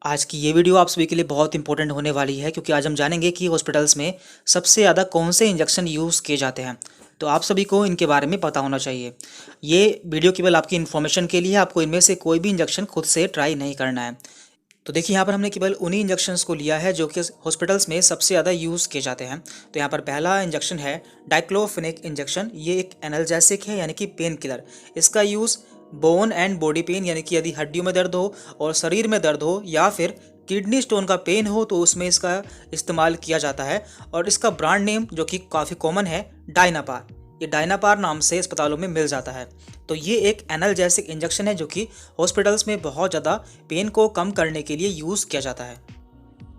आज की ये वीडियो आप सभी के लिए बहुत इंपॉर्टेंट होने वाली है क्योंकि आज हम जानेंगे कि हॉस्पिटल्स में सबसे ज़्यादा कौन से इंजेक्शन यूज़ किए जाते हैं। तो आप सभी को इनके बारे में पता होना चाहिए। ये वीडियो केवल आपकी इन्फॉर्मेशन के लिए है, आपको इनमें से कोई भी इंजेक्शन खुद से ट्राई नहीं करना है। तो देखिए यहाँ पर हमने केवल उन्हीं इंजेक्शंस को लिया है जो कि हॉस्पिटल्स में सबसे ज़्यादा यूज़ किए जाते हैं। तो यहाँ पर पहला इंजेक्शन है डाइक्लोफेनेक इंजेक्शन। ये एक एनाल्जेसिक है यानी कि पेन किलर। इसका use bone and body pain यानी कि यदि हड्डियों में दर्द हो और शरीर में दर्द हो या फिर किडनी स्टोन का पेन हो तो उसमें इसका इस्तेमाल किया जाता है। और इसका ब्रांड नेम जो कि काफ़ी कॉमन है, डायनापार। ये डायनापार नाम से अस्पतालों में मिल जाता है। तो ये एक एनाल्जेसिक इंजेक्शन है जो कि हॉस्पिटल्स में बहुत ज़्यादा पेन को कम करने के लिए यूज़ किया जाता है।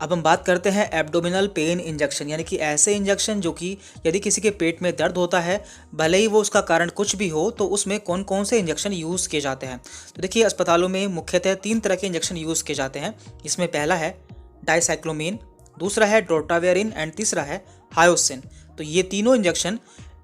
अब हम बात करते हैं एब्डोमिनल पेन इंजेक्शन यानी कि ऐसे इंजेक्शन जो कि यदि किसी के पेट में दर्द होता है, भले ही वो उसका कारण कुछ भी हो, तो उसमें कौन कौन से इंजेक्शन यूज़ किए जाते हैं। तो देखिए अस्पतालों में मुख्यतः 3 तरह के इंजेक्शन यूज़ किए जाते हैं। इसमें पहला है डाइसाइक्लोमीन, दूसरा है ड्रोटावेरिन एंड तीसरा है हायोसिन। तो ये तीनों इंजेक्शन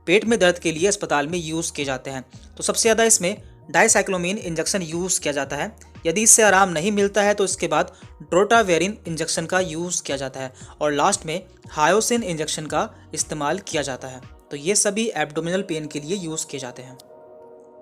पेट में दर्द के लिए अस्पताल में यूज़ किए जाते हैं। तो सबसे ज़्यादा इसमें डाइसाइक्लोमीन इंजेक्शन यूज़ किया जाता है। यदि इससे आराम नहीं मिलता है तो इसके बाद ड्रोटावेरिन इंजेक्शन का यूज़ किया जाता है और लास्ट में हायोसिन इंजेक्शन का इस्तेमाल किया जाता है। तो ये सभी एब्डोमिनल पेन के लिए यूज़ किए जाते हैं।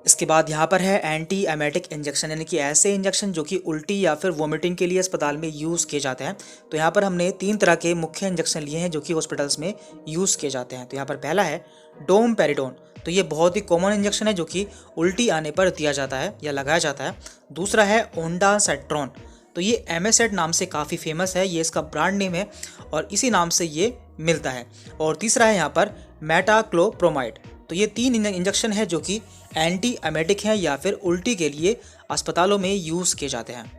इसके बाद यहाँ पर है एंटी एमेटिक इंजेक्शन यानी कि ऐसे इंजेक्शन जो कि उल्टी या फिर वोमिटिंग के लिए अस्पताल में यूज़ किए जाते हैं। तो यहाँ पर हमने 3 तरह के मुख्य इंजेक्शन लिए हैं जो कि हॉस्पिटल्स में यूज़ किए जाते हैं। तो यहाँ पर पहला है डोमपेरिडोन। तो ये बहुत ही कॉमन इंजेक्शन है जो कि उल्टी आने पर दिया जाता है या लगाया जाता है। दूसरा है ओंडासेट्रॉन। तो ये एमेसेट नाम से काफ़ी फेमस है, ये इसका ब्रांड नेम है और इसी नाम से ये मिलता है। और तीसरा है यहाँ पर मेटाक्लोप्रोमाइड। तो ये 3 इंजेक्शन है जो कि एंटी एमेटिक हैं या फिर उल्टी के लिए अस्पतालों में यूज़ किए जाते हैं।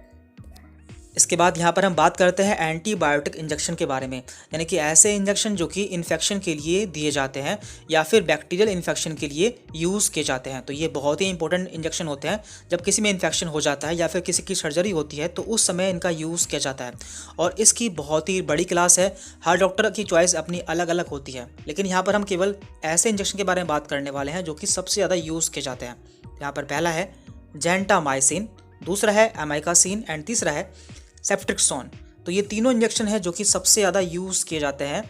इसके बाद यहाँ पर हम बात करते हैं एंटीबायोटिक इंजेक्शन के बारे में, यानी कि ऐसे इंजेक्शन जो कि इन्फेक्शन के लिए दिए जाते हैं या फिर बैक्टीरियल इन्फेक्शन के लिए यूज़ किए जाते हैं। तो ये बहुत ही इंपॉर्टेंट इंजेक्शन होते हैं। जब किसी में इन्फेक्शन हो जाता है या फिर किसी की सर्जरी होती है तो उस समय इनका यूज़ किया जाता है और इसकी बहुत ही बड़ी क्लास है। हर डॉक्टर की चॉइस अपनी अलग अलग होती है, लेकिन यहाँ पर हम केवल ऐसे इंजेक्शन के बारे में बात करने वाले हैं जो कि सबसे ज़्यादा यूज़ किए जाते हैं। यहाँ पर पहला है जेंटामाइसिन, दूसरा है एमाइकासिन एंड तीसरा है सेफ्ट्रिक्सोन। तो ये तीनों इंजेक्शन है जो कि सबसे ज़्यादा यूज़ किए जाते हैं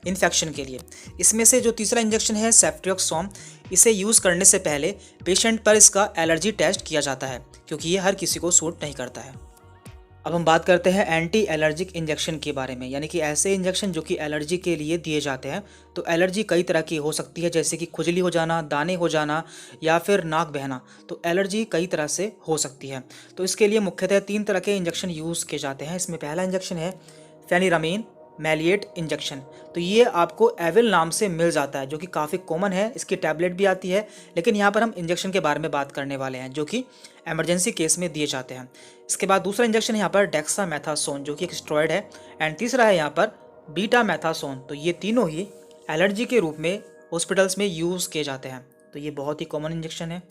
इन्फेक्शन के लिए। इसमें से जो तीसरा इंजेक्शन है सेफ्ट्रिक्सोन, इसे यूज़ करने से पहले पेशेंट पर इसका एलर्जी टेस्ट किया जाता है क्योंकि ये हर किसी को सूट नहीं करता है। अब हम बात करते हैं एंटी एलर्जिक इंजेक्शन के बारे में, यानी कि ऐसे इंजेक्शन जो कि एलर्जी के लिए दिए जाते हैं। तो एलर्जी कई तरह की हो सकती है, जैसे कि खुजली हो जाना, दाने हो जाना या फिर नाक बहना। तो एलर्जी कई तरह से हो सकती है। तो इसके लिए मुख्यतः 3 तरह के इंजेक्शन यूज़ किए जाते हैं। इसमें पहला इंजेक्शन है फेनिरामीन मैलिएट इंजेक्शन। तो ये आपको एविल नाम से मिल जाता है जो कि काफ़ी कॉमन है, इसकी टैबलेट भी आती है। लेकिन यहाँ पर हम इंजेक्शन के बारे में बात करने वाले हैं जो कि इमरजेंसी केस में दिए जाते हैं। इसके बाद दूसरा इंजेक्शन यहाँ पर डेक्सामेथासोन जो कि एक स्टेरॉयड है एंड तीसरा है यहाँ पर बीटामेथासोन। तो ये तीनों ही एलर्जी के रूप में हॉस्पिटल्स में यूज़ किए जाते हैं। तो ये बहुत ही कॉमन इंजेक्शन है।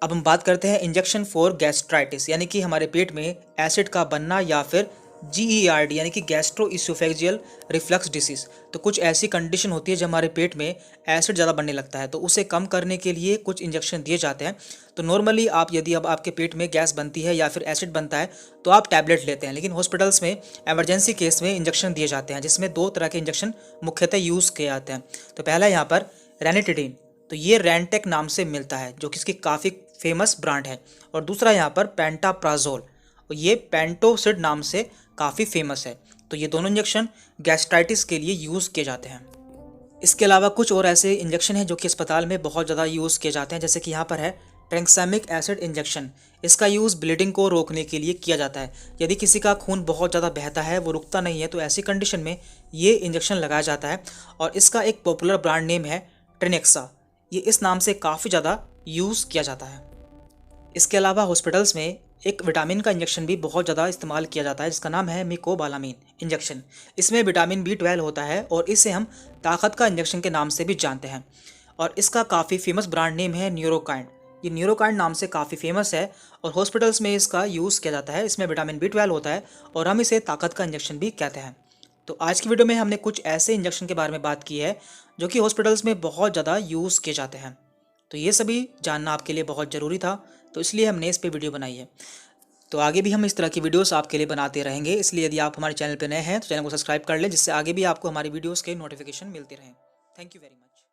अब हम बात करते हैं इंजेक्शन फॉर गैस्ट्राइटिस, यानी कि हमारे पेट में एसिड का बनना या फिर GERD यानी कि गैस्ट्रो इसोफेजियल रिफ्लक्स डिसीज़। तो कुछ ऐसी कंडीशन होती है जब हमारे पेट में एसिड ज़्यादा बनने लगता है, तो उसे कम करने के लिए कुछ इंजेक्शन दिए जाते हैं। तो नॉर्मली आप यदि अब आपके पेट में गैस बनती है या फिर एसिड बनता है तो आप टैबलेट लेते हैं, लेकिन हॉस्पिटल्स में एमरजेंसी केस में इंजेक्शन दिए जाते हैं जिसमें 2 तरह के इंजेक्शन मुख्यतः यूज़ किए जाते हैं। तो पहला है यहाँ पर रेनिटिडिन। तो ये रेंटेक नाम से मिलता है जो कि इसकी काफ़ी फेमस ब्रांड है। और दूसरा यहाँ पर पेंटाप्राजोल, और ये पेंटोसिड नाम से काफ़ी फेमस है। तो ये दोनों इंजेक्शन गैस्ट्राइटिस के लिए यूज़ किए जाते हैं। इसके अलावा कुछ और ऐसे इंजेक्शन हैं जो कि अस्पताल में बहुत ज़्यादा यूज़ किए जाते हैं, जैसे कि यहाँ पर है ट्रैंक्सामिक एसिड इंजेक्शन। इसका यूज़ ब्लीडिंग को रोकने के लिए किया जाता है। यदि किसी का खून बहुत ज़्यादा बहता है, वो रुकता नहीं है, तो ऐसी कंडीशन में ये इंजेक्शन लगाया जाता है और इसका एक पॉपुलर ब्रांड नेम है ट्रेनेक्सा। ये इस नाम से काफ़ी ज़्यादा यूज़ किया जाता है। इसके अलावा हॉस्पिटल्स में एक विटामिन का इंजेक्शन भी बहुत ज़्यादा इस्तेमाल किया जाता है जिसका नाम है मिकोबालामीन इंजेक्शन। इसमें विटामिन B12 होता है और इसे हम ताकत का इंजेक्शन के नाम से भी जानते हैं और इसका काफ़ी फेमस ब्रांड नेम है न्यूरोकाइंड। ये न्यूरोकाइंड नाम से काफ़ी फेमस है और हॉस्पिटल्स में इसका यूज़ किया जाता है। इसमें विटामिन B12 होता है और हम इसे ताकत का इंजेक्शन भी कहते हैं। तो आज की वीडियो में हमने कुछ ऐसे इंजेक्शन के बारे में बात की है जो कि हॉस्पिटल्स में बहुत ज़्यादा यूज़ किए जाते हैं। तो ये सभी जानना आपके लिए बहुत ज़रूरी था, तो इसलिए हमने इस पे वीडियो बनाई है। तो आगे भी हम इस तरह की वीडियोस आपके लिए बनाते रहेंगे, इसलिए यदि आप हमारे चैनल पर नए हैं तो चैनल को सब्सक्राइब कर लें, जिससे आगे भी आपको हमारी वीडियोस के नोटिफिकेशन मिलते रहें। Thank you very much.